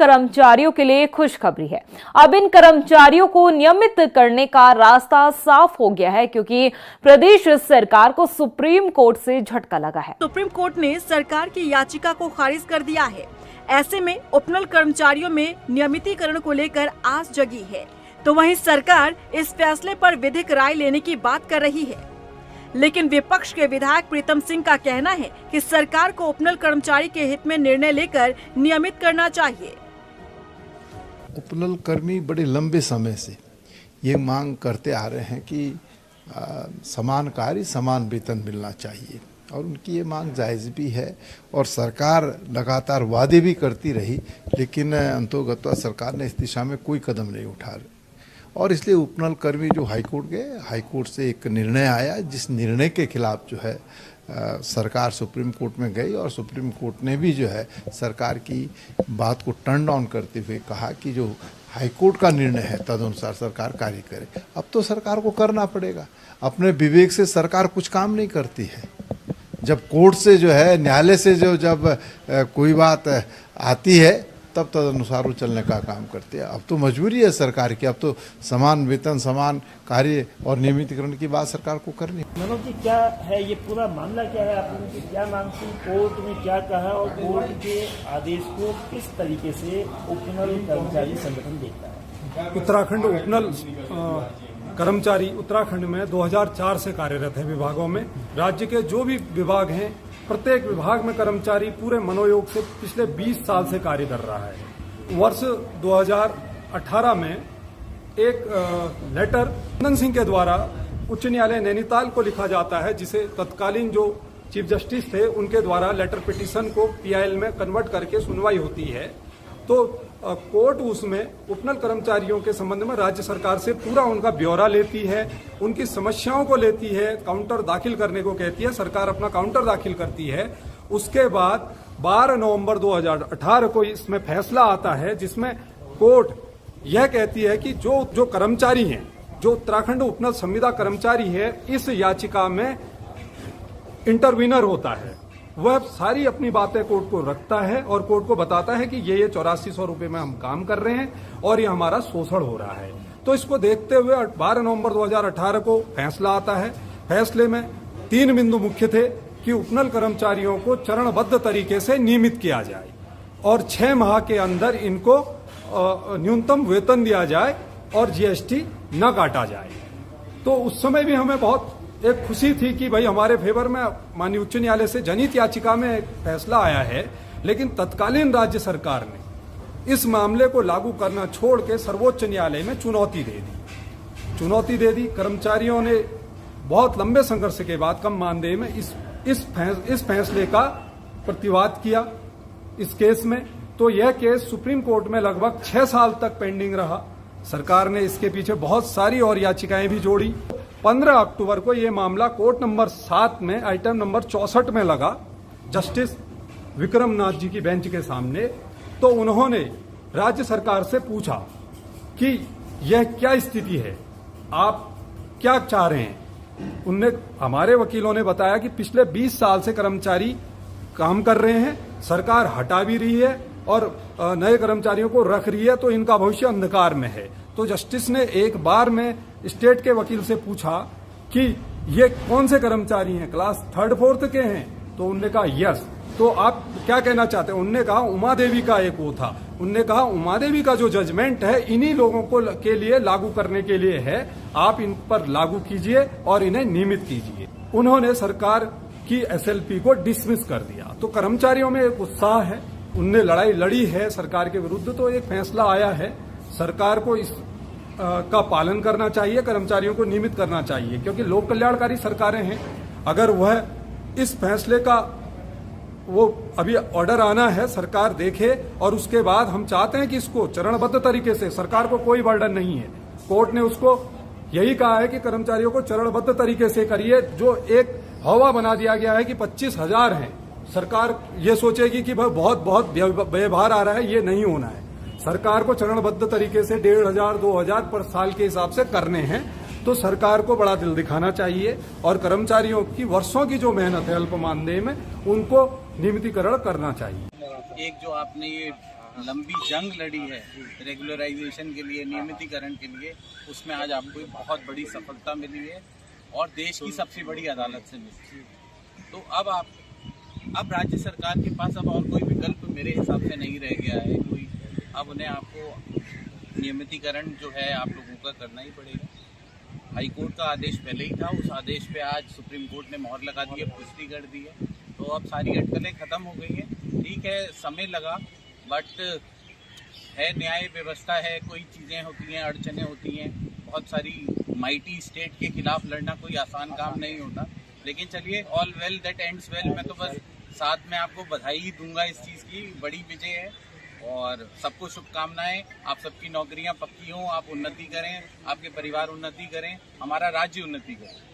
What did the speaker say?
कर्मचारियों के लिए खुशखबरी है। अब इन कर्मचारियों को नियमित करने का रास्ता साफ हो गया है, क्योंकि प्रदेश सरकार को सुप्रीम कोर्ट से झटका लगा है। सुप्रीम कोर्ट ने सरकार की याचिका को खारिज कर दिया है। ऐसे में उपनल कर्मचारियों में नियमितीकरण को लेकर आस जगी है, तो वहीं सरकार इस फैसले पर विधिक राय लेने की बात कर रही है। लेकिन विपक्ष के विधायक प्रीतम सिंह का कहना है कि सरकार को उपनल कर्मचारी के हित में निर्णय लेकर नियमित करना चाहिए। उपनल कर्मी बड़े लंबे समय से ये मांग करते आ रहे हैं कि समान कार्य समान वेतन मिलना चाहिए, और उनकी ये मांग जायज़ भी है। और सरकार लगातार वादे भी करती रही, लेकिन अंतोगत्वा सरकार ने इस दिशा में कोई कदम नहीं उठा, और इसलिए उपनल कर्मी जो हाईकोर्ट गए, हाईकोर्ट से एक निर्णय आया, जिस निर्णय के खिलाफ जो है सरकार सुप्रीम कोर्ट में गई, और सुप्रीम कोर्ट ने भी जो है सरकार की बात को टर्न डाउन करते हुए कहा कि जो हाईकोर्ट का निर्णय है तदनुसार सरकार कार्य करे। अब तो सरकार को करना पड़ेगा, अपने विवेक से सरकार कुछ काम नहीं करती है। जब कोर्ट से जो है, न्यायालय से जब कोई बात आती है तब तदनुसार वो चलने का काम करते हैं। अब तो मजबूरी है सरकार की, अब तो समान वेतन समान कार्य और नियमितीकरण की बात सरकार को करनी है। मनोज जी, क्या है ये पूरा मामला, क्या है, आप लोगों की क्या मांग थी, कोर्ट में क्या कहा, और कोर्ट के आदेश को किस तरीके से उपनल कर्मचारी संगठन देखता है? उत्तराखंड उपनल कर्मचारी उत्तराखंड में 2004 से कार्यरत है विभागों में। राज्य के जो भी विभाग हैं, प्रत्येक विभाग में कर्मचारी पूरे मनोयोग से पिछले 20 साल से कार्य कर रहा है। वर्ष 2018 में एक लेटर नंदन सिंह के द्वारा उच्च न्यायालय नैनीताल को लिखा जाता है, जिसे तत्कालीन जो चीफ जस्टिस थे उनके द्वारा लेटर पिटीशन को पीआईएल में कन्वर्ट करके सुनवाई होती है। तो कोर्ट उसमें उपनल कर्मचारियों के संबंध में राज्य सरकार से पूरा उनका ब्यौरा लेती है, उनकी समस्याओं को लेती है, काउंटर दाखिल करने को कहती है। सरकार अपना काउंटर दाखिल करती है। उसके बाद 12 नवंबर 2018 को इसमें फैसला आता है, जिसमें कोर्ट यह कहती है कि जो कर्मचारी हैं, जो उत्तराखंड उपनल संविदा कर्मचारी है, इस याचिका में इंटरवीनर होता है, वह सारी अपनी बातें कोर्ट को रखता है और कोर्ट को बताता है कि ये 8400 रुपए में हम काम कर रहे हैं और ये हमारा शोषण हो रहा है। तो इसको देखते हुए 12 नवंबर 2018 को फैसला आता है। फैसले में 3 बिंदु मुख्य थे कि उपनल कर्मचारियों को चरणबद्ध तरीके से नियमित किया जाए और 6 माह के अंदर इनको न्यूनतम वेतन दिया जाए और जीएसटी न काटा जाए। तो उस समय भी हमें बहुत एक खुशी थी कि भाई हमारे फेवर में माननीय उच्च न्यायालय से जनहित याचिका में एक फैसला आया है। लेकिन तत्कालीन राज्य सरकार ने इस मामले को लागू करना छोड़ के सर्वोच्च न्यायालय में चुनौती दे दी। कर्मचारियों ने बहुत लंबे संघर्ष के बाद कम मानदेय में इस फैसले का प्रतिवाद किया इस केस में। तो यह केस सुप्रीम कोर्ट में लगभग 6 साल तक पेंडिंग रहा। सरकार ने इसके पीछे बहुत सारी और याचिकाएं भी जोड़ी। 15 अक्टूबर को यह मामला कोर्ट नंबर 7 में आइटम नंबर 64 में लगा जस्टिस विक्रम नाथ जी की बेंच के सामने। तो उन्होंने राज्य सरकार से पूछा कि यह क्या स्थिति है, आप क्या चाह रहे हैं। हमारे वकीलों ने बताया कि पिछले 20 साल से कर्मचारी काम कर रहे हैं, सरकार हटा भी रही है और नए कर्मचारियों को रख रही है, तो इनका भविष्य अंधकार में है। तो जस्टिस ने एक बार में स्टेट के वकील से पूछा कि ये कौन से कर्मचारी हैं, क्लास 3rd 4th के हैं। तो उनने कहा यस। तो आप क्या कहना चाहते हैं। उनने कहा उमा देवी का एक वो था, उनने कहा उमा देवी का जो जजमेंट है इन्हीं लोगों को के लिए लागू करने के लिए है, आप इन पर लागू कीजिए और इन्हें नियमित कीजिए। उन्होंने सरकार की एसएलपी को डिसमिस कर दिया। तो कर्मचारियों में एक उत्साह है, उनने लड़ाई लड़ी है सरकार के विरुद्ध। तो एक फैसला आया है, सरकार को इस का पालन करना चाहिए, कर्मचारियों को नियमित करना चाहिए, क्योंकि लोक कल्याणकारी सरकारें हैं। अगर वह इस फैसले का वो अभी ऑर्डर आना है, सरकार देखे और उसके बाद हम चाहते हैं कि इसको चरणबद्ध तरीके से, सरकार को कोई बर्डन नहीं है, कोर्ट ने उसको यही कहा है कि कर्मचारियों को चरणबद्ध तरीके से करिए। जो एक हवा बना दिया गया है कि 25,000 हैं, सरकार ये सोचेगी कि भाई बहुत व्यवहार आ रहा है, ये नहीं होना है। सरकार को चरणबद्ध तरीके से 1,500-2,000 पर साल के हिसाब से करने हैं। तो सरकार को बड़ा दिल दिखाना चाहिए और कर्मचारियों की वर्षों की जो मेहनत है अल्प मानदेय में, उनको नियमितीकरण करना चाहिए। एक जो आपने ये लंबी जंग लड़ी है रेगुलराइजेशन के लिए, नियमितीकरण के लिए, उसमें आज आपको एक बहुत बड़ी सफलता मिली है और देश की सबसे बड़ी अदालत से मिली है। तो अब राज्य सरकार के पास अब और कोई विकल्प मेरे हिसाब से नहीं रह गया है कोई। अब उन्हें आपको नियमितीकरण जो है आप लोगों का करना ही पड़ेगा। हाई कोर्ट का आदेश पहले ही था, उस आदेश पे आज सुप्रीम कोर्ट ने मोहर लगा दी है, पुष्टि कर दी है, तो अब सारी अटकलें खत्म हो गई हैं। ठीक है, समय लगा, बट है, न्याय व्यवस्था है, कोई चीज़ें होती हैं, अड़चनें होती हैं, बहुत सारी माइटी स्टेट के खिलाफ लड़ना कोई आसान काम नहीं होता। लेकिन चलिए, all well that ends well. मैं तो बस साथ में आपको बधाई ही दूंगा इस चीज़ की, बड़ी विजय है और सबको शुभकामनाएं। आप सबकी नौकरियां पक्की हों, आप उन्नति करें, आपके परिवार उन्नति करें, हमारा राज्य उन्नति करे।